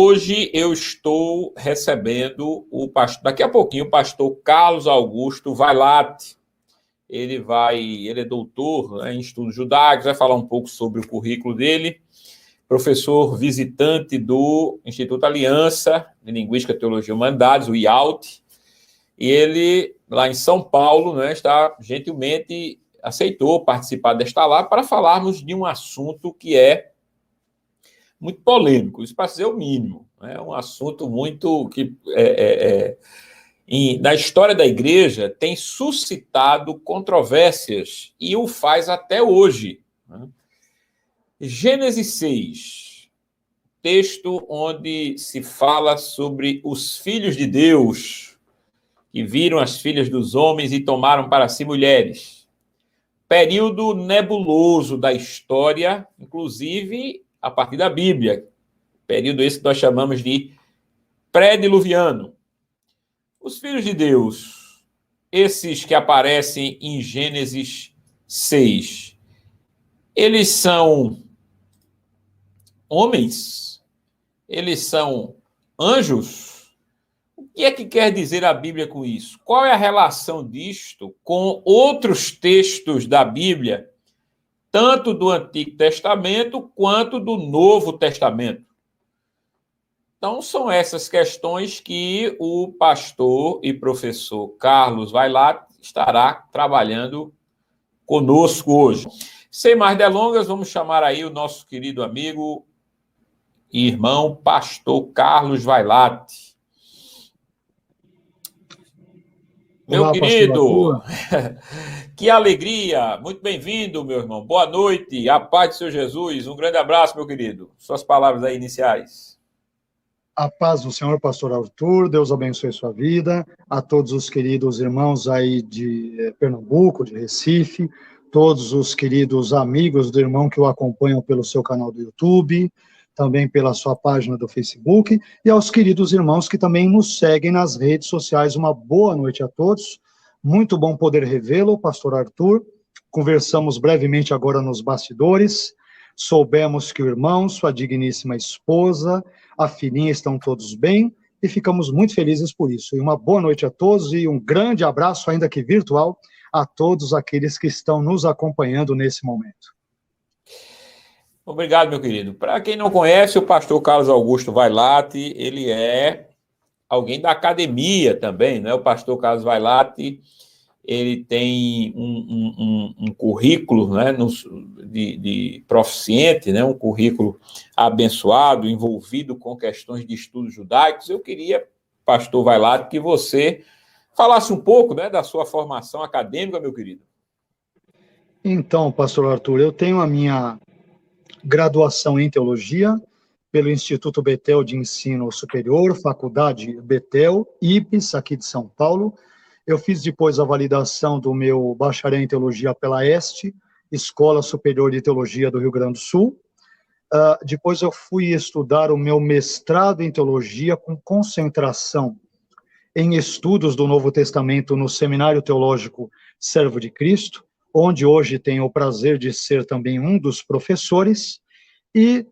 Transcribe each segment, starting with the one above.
Hoje eu estou recebendo daqui a pouquinho, o pastor Carlos Augusto Vailate. Ele é doutor, né, em estudos judaicos, vai falar um pouco sobre o currículo dele, professor visitante do Instituto Aliança de Linguística, Teologia e Humanidades, o IALT, e ele, lá em São Paulo, né, gentilmente aceitou participar desta live para falarmos de um assunto que é muito polêmico, isso para ser o mínimo. É um assunto muito que, na história da igreja, tem suscitado controvérsias e o faz até hoje. Né? Gênesis 6, texto onde se fala sobre os filhos de Deus que viram as filhas dos homens e tomaram para si mulheres. Período nebuloso da história, inclusive a partir da Bíblia. Período esse que nós chamamos de pré-diluviano. Os filhos de Deus, esses que aparecem em Gênesis 6, eles são homens? Eles são anjos? O que é que quer dizer a Bíblia com isso? Qual é a relação disto com outros textos da Bíblia, tanto do Antigo Testamento quanto do Novo Testamento? Então, são essas questões que o pastor e professor Carlos Vailate estará trabalhando conosco hoje. Sem mais delongas, vamos chamar aí o nosso querido amigo e irmão pastor Carlos Vailate. Meu Olá, querido, que alegria, muito bem-vindo, meu irmão. Boa noite, a paz do Senhor Jesus. Um grande abraço, meu querido. Suas palavras aí iniciais. A paz do Senhor, pastor Arthur, Deus abençoe sua vida, a todos os queridos irmãos aí de Pernambuco, de Recife, todos os queridos amigos do irmão que o acompanham pelo seu canal do YouTube, também pela sua página do Facebook, e aos queridos irmãos que também nos seguem nas redes sociais. Uma boa noite a todos, muito bom poder revê-lo, pastor Arthur. Conversamos brevemente agora nos bastidores, soubemos que o irmão, sua digníssima esposa, a filhinha estão todos bem e ficamos muito felizes por isso. E uma boa noite a todos e um grande abraço, ainda que virtual, a todos aqueles que estão nos acompanhando nesse momento. Obrigado, meu querido. Para quem não conhece, o pastor Carlos Augusto Vailate, ele é alguém da academia também, né? O pastor Carlos Vailate, ele tem um currículo, né, de proficiente, né, um currículo abençoado, envolvido com questões de estudos judaicos. Eu queria, pastor Vailate, que você falasse um pouco, né, da sua formação acadêmica, meu querido. Então, pastor Arthur, eu tenho a minha graduação em teologia pelo Instituto Betel de Ensino Superior, Faculdade Betel, IPES, aqui de São Paulo. Eu fiz depois a validação do meu bacharel em teologia pela ESTE, Escola Superior de Teologia do Rio Grande do Sul. Depois eu fui estudar o meu mestrado em teologia com concentração em estudos do Novo Testamento no Seminário Teológico Servo de Cristo, onde hoje tenho o prazer de ser também um dos professores, e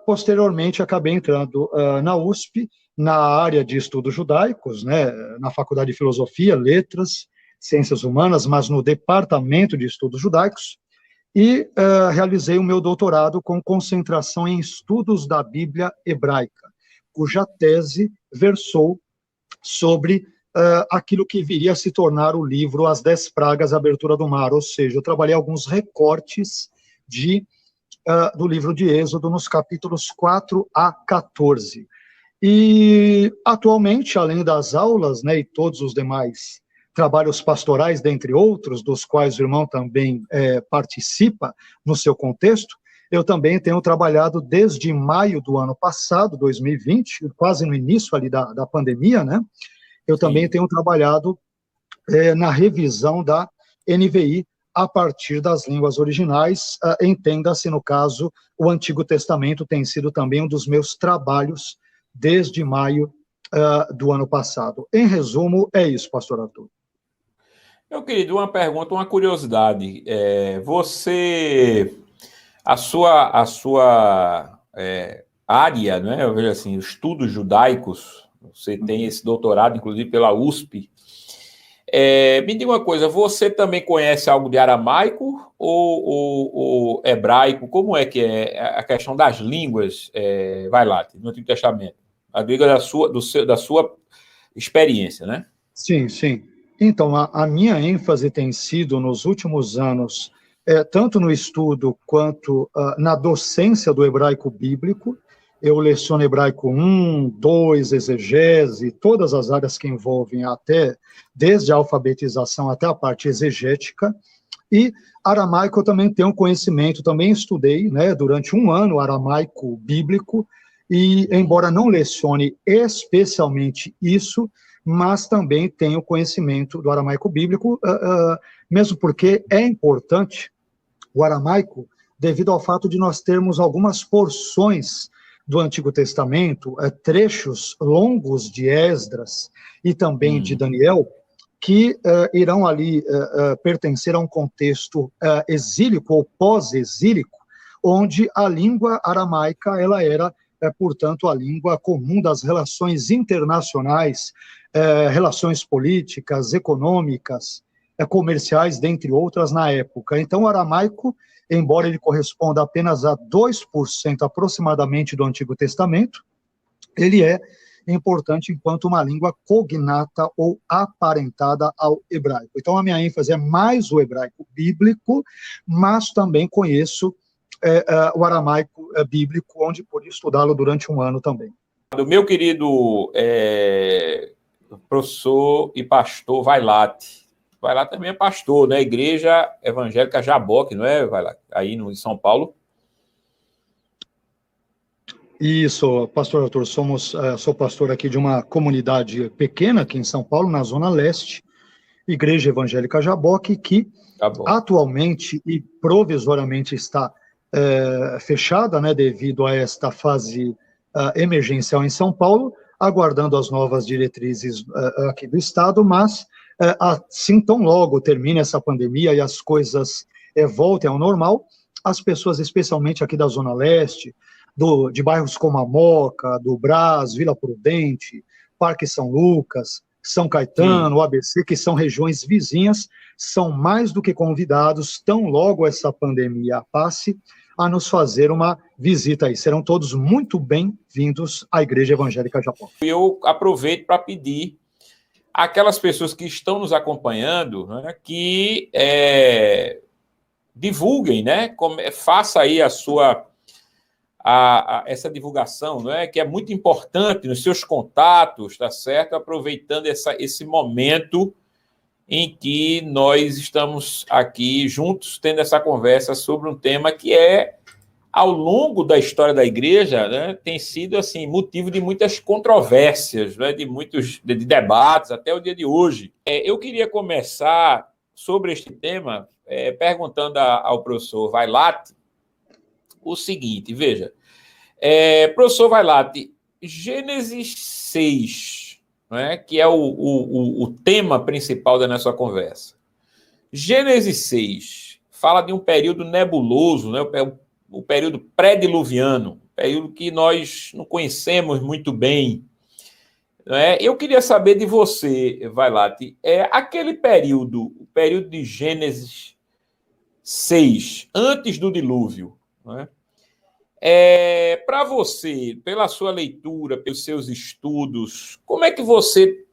posteriormente acabei entrando na USP, na área de estudos judaicos, né, na Faculdade de Filosofia, Letras, Ciências Humanas, mas no Departamento de Estudos Judaicos, e realizei o meu doutorado com concentração em estudos da Bíblia hebraica, cuja tese versou sobre aquilo que viria a se tornar o livro As 10 Pragas, a Abertura do Mar, ou seja, eu trabalhei alguns recortes do livro de Êxodo nos capítulos 4 a 14. E, atualmente, além das aulas, né, e todos os demais trabalhos pastorais, dentre outros, dos quais o irmão também participa no seu contexto, eu também tenho trabalhado desde maio do ano passado, 2020, quase no início ali da pandemia, né? Eu também tenho trabalhado na revisão da NVI a partir das línguas originais. Entenda-se, no caso, o Antigo Testamento tem sido também um dos meus trabalhos desde maio do ano passado. Em resumo, é isso, pastor Arthur. Meu querido, uma pergunta, uma curiosidade. A sua área, né? Eu vejo assim, estudos judaicos, você tem esse doutorado, inclusive, pela USP. Me diga uma coisa, você também conhece algo de aramaico ou hebraico? Como é que é a questão das línguas, vai lá, no Antigo Testamento? A diga da sua experiência, né? Sim, sim. Então, a minha ênfase tem sido, nos últimos anos, tanto no estudo quanto na docência do hebraico bíblico. Eu leciono hebraico 1, 2, exegese, todas as áreas que envolvem desde a alfabetização até a parte exegética. E aramaico eu também tenho conhecimento, também estudei, né, durante um ano aramaico bíblico, e embora não lecione especialmente isso, mas também tenho conhecimento do aramaico bíblico, mesmo porque é importante o aramaico, devido ao fato de nós termos algumas porções do Antigo Testamento, trechos longos de Esdras e também de Daniel, que irão ali pertencer a um contexto exílico ou pós-exílico, onde a língua aramaica ela era, portanto, a língua comum das relações internacionais, relações políticas, econômicas, comerciais, dentre outras, na época. Então, o aramaico, embora ele corresponda apenas a 2% aproximadamente do Antigo Testamento, ele é importante enquanto uma língua cognata ou aparentada ao hebraico. Então, a minha ênfase é mais o hebraico bíblico, mas também conheço o aramaico bíblico, onde pude estudá-lo durante um ano também. O meu querido professor e pastor Vailate. Vailate também é pastor, né? Igreja Evangélica Jaboque, não é, Vailate? Aí em São Paulo. Isso, pastor Arthur, sou pastor aqui de uma comunidade pequena aqui em São Paulo, na Zona Leste, Igreja Evangélica Jaboque, que atualmente e provisoriamente está fechada, né, devido a esta fase emergencial em São Paulo, aguardando as novas diretrizes aqui do Estado, mas assim tão logo termine essa pandemia e as coisas voltem ao normal, as pessoas, especialmente aqui da Zona Leste, de bairros como a Moca, do Brás, Vila Prudente, Parque São Lucas, São Caetano, ABC, que são regiões vizinhas, são mais do que convidados, tão logo essa pandemia passe, a nos fazer uma visita aí. Serão todos muito bem-vindos à Igreja Evangélica Japão. Eu aproveito para pedir àquelas pessoas que estão nos acompanhando, né, que divulguem, né, faça aí essa divulgação, não é? Que é muito importante nos seus contatos, tá certo? Aproveitando esse momento em que nós estamos aqui juntos tendo essa conversa sobre um tema que ao longo da história da igreja, né, tem sido assim motivo de muitas controvérsias, né, de debates até o dia de hoje. Eu queria começar sobre este tema perguntando ao professor Vailate o seguinte, veja, professor Vailate, Gênesis 6, né, que é o tema principal da nossa conversa. Gênesis 6 fala de um período nebuloso, né, o período pré-diluviano, período que nós não conhecemos muito bem. Né? Eu queria saber de você, Vailate, aquele período, o período de Gênesis 6, antes do dilúvio, né? Para você, pela sua leitura, pelos seus estudos, como é que você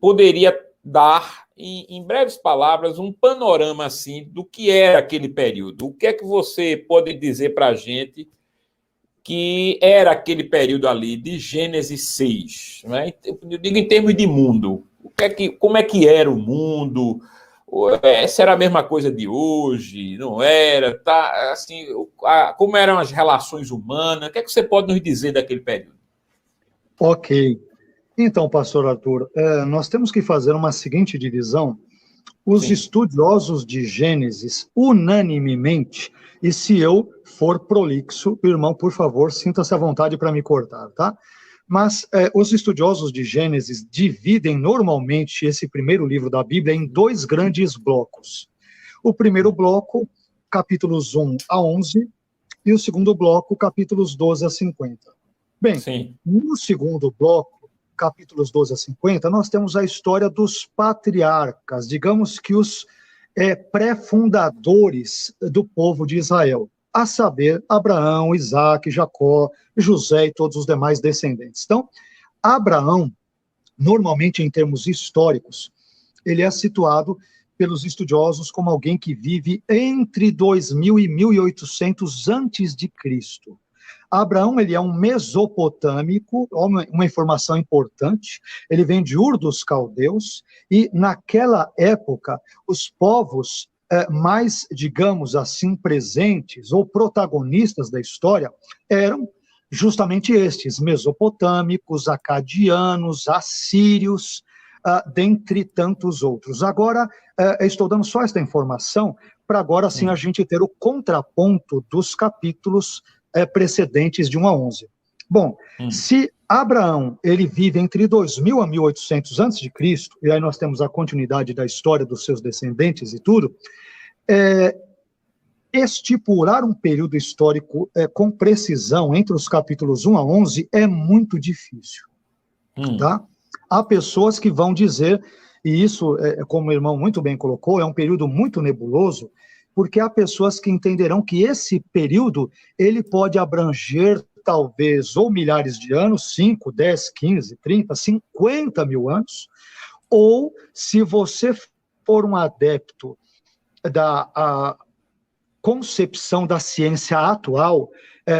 poderia dar, em breves palavras, um panorama assim do que era aquele período? O que é que você pode dizer para a gente que era aquele período ali de Gênesis 6? Né? Eu digo em termos de mundo. Como é que era o mundo? Se era a mesma coisa de hoje, não era, tá? Assim, como eram as relações humanas? O que é que você pode nos dizer daquele período? Ok. Então, pastor Arthur, nós temos que fazer uma seguinte divisão. Os estudiosos de Gênesis, unanimemente, e se eu for prolixo, irmão, por favor, sinta-se à vontade para me cortar, tá? Mas os estudiosos de Gênesis dividem normalmente esse primeiro livro da Bíblia em dois grandes blocos. O primeiro bloco, capítulos 1 a 11, e o segundo bloco, capítulos 12 a 50. Bem, sim, no segundo bloco, capítulos 12 a 50, nós temos a história dos patriarcas, digamos que os pré-fundadores do povo de Israel, a saber, Abraão, Isaac, Jacó, José e todos os demais descendentes. Então, Abraão, normalmente em termos históricos, ele é situado pelos estudiosos como alguém que vive entre 2000 e 1800 antes de Cristo. Abraão, ele é um mesopotâmico, uma informação importante, ele vem de Ur dos Caldeus, e naquela época, os povos mais, digamos assim, presentes ou protagonistas da história eram justamente estes, mesopotâmicos, acadianos, assírios, dentre tantos outros. Agora, estou dando só esta informação para agora sim a gente ter o contraponto dos capítulos precedentes de 1 a 11. Bom, se Abraão ele vive entre 2000 a 1800 a.C., e aí nós temos a continuidade da história dos seus descendentes e tudo, estipular um período histórico com precisão entre os capítulos 1 a 11 é muito difícil, tá? Há pessoas que vão dizer, e isso, como o irmão muito bem colocou, é um período muito nebuloso, porque há pessoas que entenderão que esse período, ele pode abranger talvez ou milhares de anos, 5, 10, 15, 30, 50 mil anos, ou se você for um adepto da concepção da ciência atual,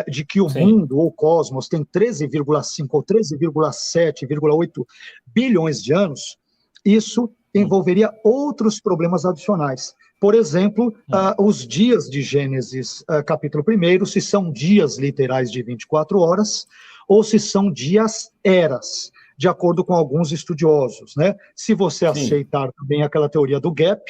de que o mundo ou o cosmos tem 13,5 ou 13,7,8 bilhões de anos, isso envolveria outros problemas adicionais. Por exemplo, os dias de Gênesis, capítulo 1, se são dias literais de 24 horas, ou se são dias eras, de acordo com alguns estudiosos, né? Se você aceitar também aquela teoria do gap,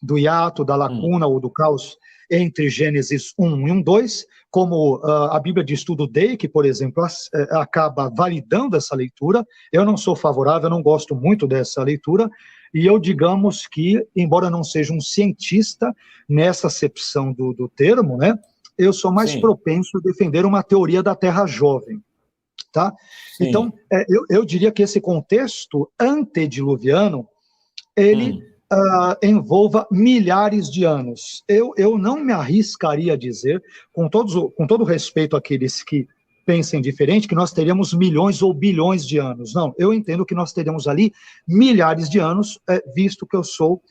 do hiato, da lacuna ou do caos entre Gênesis 1 e 1:2, como a Bíblia de Estudo Dake, por exemplo, acaba validando essa leitura. Eu não sou favorável, eu não gosto muito dessa leitura, e eu, digamos que, embora não seja um cientista nessa acepção do termo, né, eu sou mais propenso a defender uma teoria da Terra jovem, tá? Então, eu diria que esse contexto antediluviano, ele envolva milhares de anos. Eu não me arriscaria a dizer, com todo respeito àqueles que pensem diferente, que nós teríamos milhões ou bilhões de anos. Não, eu entendo que nós teremos ali milhares de anos, visto que eu sou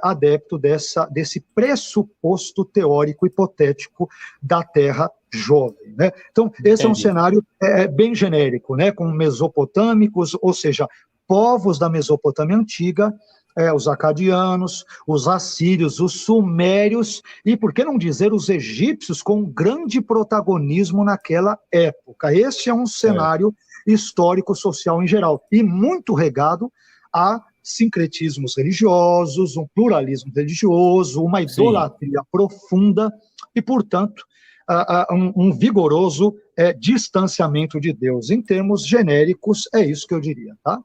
adepto desse pressuposto teórico hipotético da Terra jovem, né? Então, esse é um cenário bem genérico, né? Com mesopotâmicos, ou seja, povos da Mesopotâmia antiga, os acadianos, os assírios, os sumérios e, por que não dizer, os egípcios com grande protagonismo naquela época. Este é um cenário histórico-social em geral e muito regado a sincretismos religiosos, um pluralismo religioso, uma idolatria profunda e, portanto, um vigoroso distanciamento de Deus. Em termos genéricos, é isso que eu diria, tá?